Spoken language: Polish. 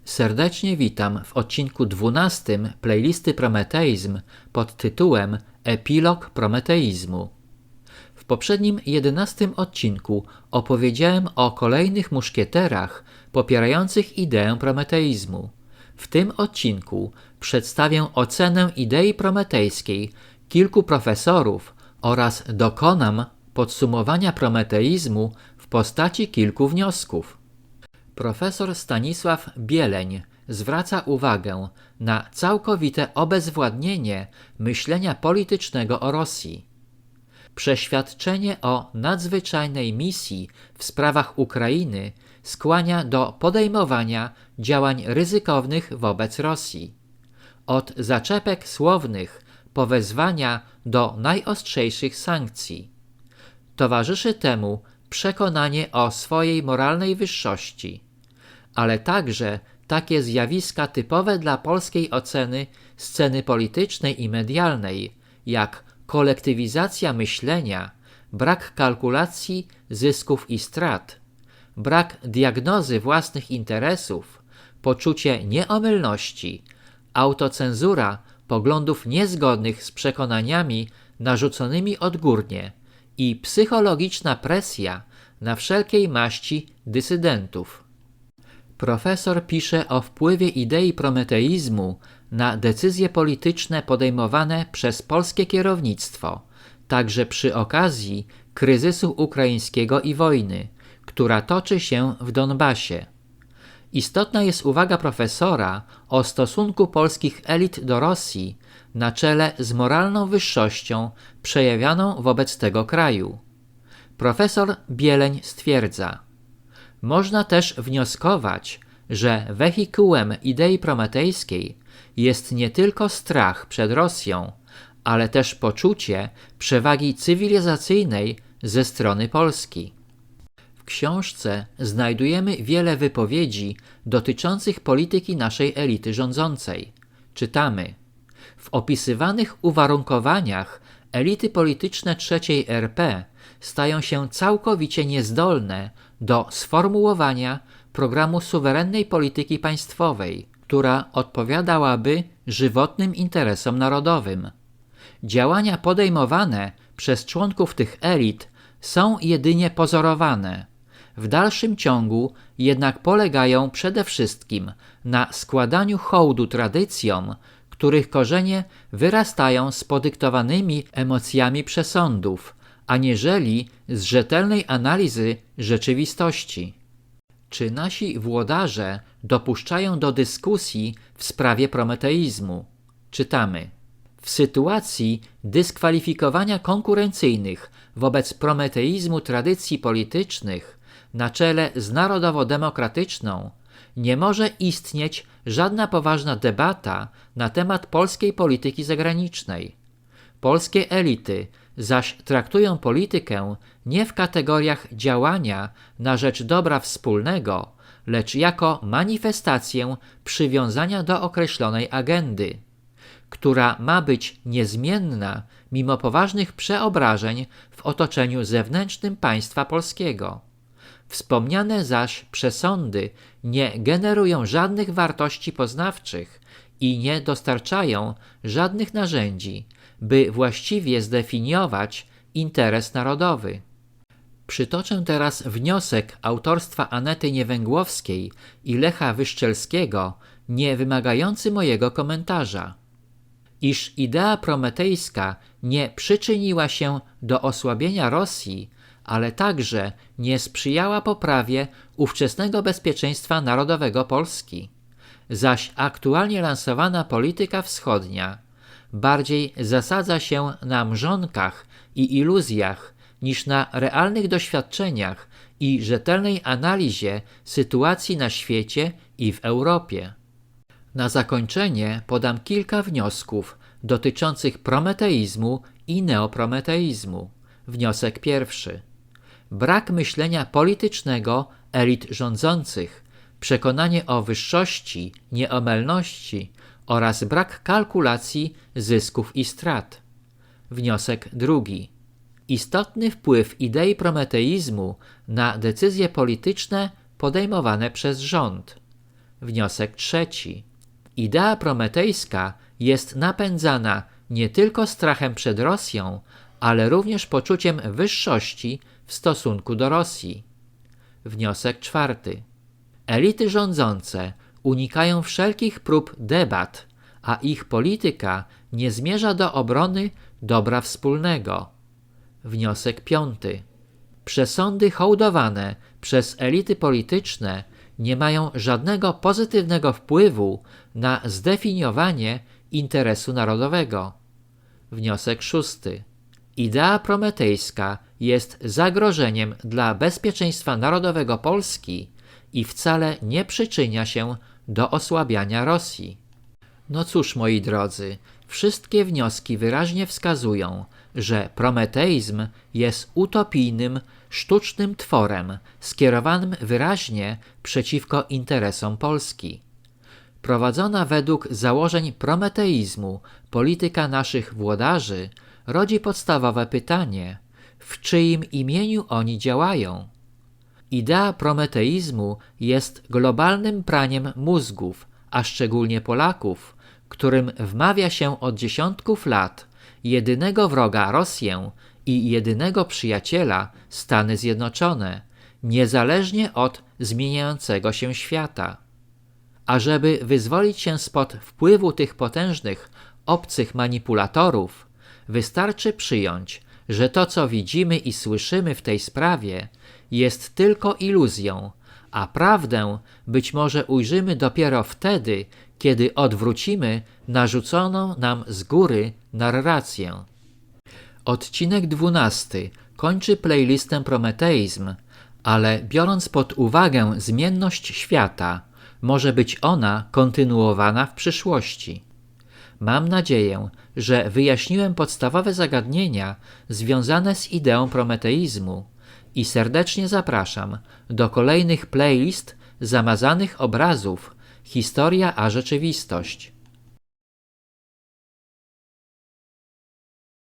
Serdecznie witam w odcinku 12 playlisty Prometeizm pod tytułem Epilog Prometeizmu. W poprzednim 11 odcinku opowiedziałem o kolejnych muszkieterach popierających ideę prometeizmu. W tym odcinku przedstawię ocenę idei prometejskiej kilku profesorów oraz dokonam podsumowania prometeizmu w postaci kilku wniosków. Profesor Stanisław Bieleń zwraca uwagę na całkowite obezwładnienie myślenia politycznego o Rosji. Przeświadczenie o nadzwyczajnej misji w sprawach Ukrainy skłania do podejmowania działań ryzykownych wobec Rosji. Od zaczepek słownych po wezwania do najostrzejszych sankcji. Towarzyszy temu przekonanie o swojej moralnej wyższości, ale także takie zjawiska typowe dla polskiej oceny sceny politycznej i medialnej, jak kolektywizacja myślenia, brak kalkulacji zysków i strat, brak diagnozy własnych interesów, poczucie nieomylności, autocenzura poglądów niezgodnych z przekonaniami narzuconymi odgórnie i psychologiczna presja na wszelkiej maści dysydentów. Profesor pisze o wpływie idei prometeizmu na decyzje polityczne podejmowane przez polskie kierownictwo, także przy okazji kryzysu ukraińskiego i wojny, która toczy się w Donbasie. Istotna jest uwaga profesora o stosunku polskich elit do Rosji na czele z moralną wyższością przejawianą wobec tego kraju. Profesor Bieleń stwierdza: można też wnioskować, że wehikułem idei prometejskiej jest nie tylko strach przed Rosją, ale też poczucie przewagi cywilizacyjnej ze strony Polski. W książce znajdujemy wiele wypowiedzi dotyczących polityki naszej elity rządzącej. Czytamy: w opisywanych uwarunkowaniach elity polityczne III RP stają się całkowicie niezdolne do sformułowania programu suwerennej polityki państwowej, która odpowiadałaby żywotnym interesom narodowym. Działania podejmowane przez członków tych elit są jedynie pozorowane. W dalszym ciągu jednak polegają przede wszystkim na składaniu hołdu tradycjom, których korzenie wyrastają z podyktowanymi emocjami przesądów, aniżeli z rzetelnej analizy rzeczywistości. Czy nasi włodarze dopuszczają do dyskusji w sprawie prometeizmu? Czytamy: w sytuacji dyskwalifikowania konkurencyjnych wobec prometeizmu tradycji politycznych na czele z narodowo-demokratyczną nie może istnieć żadna poważna debata na temat polskiej polityki zagranicznej. Polskie elity zaś traktują politykę nie w kategoriach działania na rzecz dobra wspólnego, lecz jako manifestację przywiązania do określonej agendy, która ma być niezmienna mimo poważnych przeobrażeń w otoczeniu zewnętrznym państwa polskiego. Wspomniane zaś przesądy nie generują żadnych wartości poznawczych i nie dostarczają żadnych narzędzi, by właściwie zdefiniować interes narodowy. Przytoczę teraz wniosek autorstwa Anety Niewęgłowskiej i Lecha Wyszczelskiego, nie wymagający mojego komentarza. Iż idea prometejska nie przyczyniła się do osłabienia Rosji, ale także nie sprzyjała poprawie ówczesnego bezpieczeństwa narodowego Polski. Zaś aktualnie lansowana polityka wschodnia bardziej zasadza się na mrzonkach i iluzjach niż na realnych doświadczeniach i rzetelnej analizie sytuacji na świecie i w Europie. Na zakończenie podam kilka wniosków dotyczących prometeizmu i neoprometeizmu. Wniosek pierwszy. Brak myślenia politycznego elit rządzących, przekonanie o wyższości, nieomylności oraz brak kalkulacji zysków i strat. Wniosek drugi. Istotny wpływ idei prometeizmu na decyzje polityczne podejmowane przez rząd. Wniosek trzeci. Idea prometejska jest napędzana nie tylko strachem przed Rosją, ale również poczuciem wyższości w stosunku do Rosji. Wniosek czwarty. Elity rządzące unikają wszelkich prób debat, a ich polityka nie zmierza do obrony dobra wspólnego. Wniosek piąty. Przesądy hołdowane przez elity polityczne nie mają żadnego pozytywnego wpływu na zdefiniowanie interesu narodowego. Wniosek szósty. Idea prometejska jest zagrożeniem dla bezpieczeństwa narodowego Polski i wcale nie przyczynia się do osłabiania Rosji. No cóż, moi drodzy, wszystkie wnioski wyraźnie wskazują, że prometeizm jest utopijnym, sztucznym tworem skierowanym wyraźnie przeciwko interesom Polski. Prowadzona według założeń prometeizmu polityka naszych włodarzy rodzi podstawowe pytanie: w czyim imieniu oni działają? Idea prometeizmu jest globalnym praniem mózgów, a szczególnie Polaków, którym wmawia się od dziesiątków lat jedynego wroga Rosję i jedynego przyjaciela Stany Zjednoczone, niezależnie od zmieniającego się świata. Ażeby wyzwolić się spod wpływu tych potężnych, obcych manipulatorów, wystarczy przyjąć, że to, co widzimy i słyszymy w tej sprawie, jest tylko iluzją, a prawdę być może ujrzymy dopiero wtedy, kiedy odwrócimy narzuconą nam z góry narrację. Odcinek 12 kończy playlistę Prometeizm, ale biorąc pod uwagę zmienność świata, może być ona kontynuowana w przyszłości. Mam nadzieję, że wyjaśniłem podstawowe zagadnienia związane z ideą prometeizmu i serdecznie zapraszam do kolejnych playlist zamazanych obrazów Historia a rzeczywistość.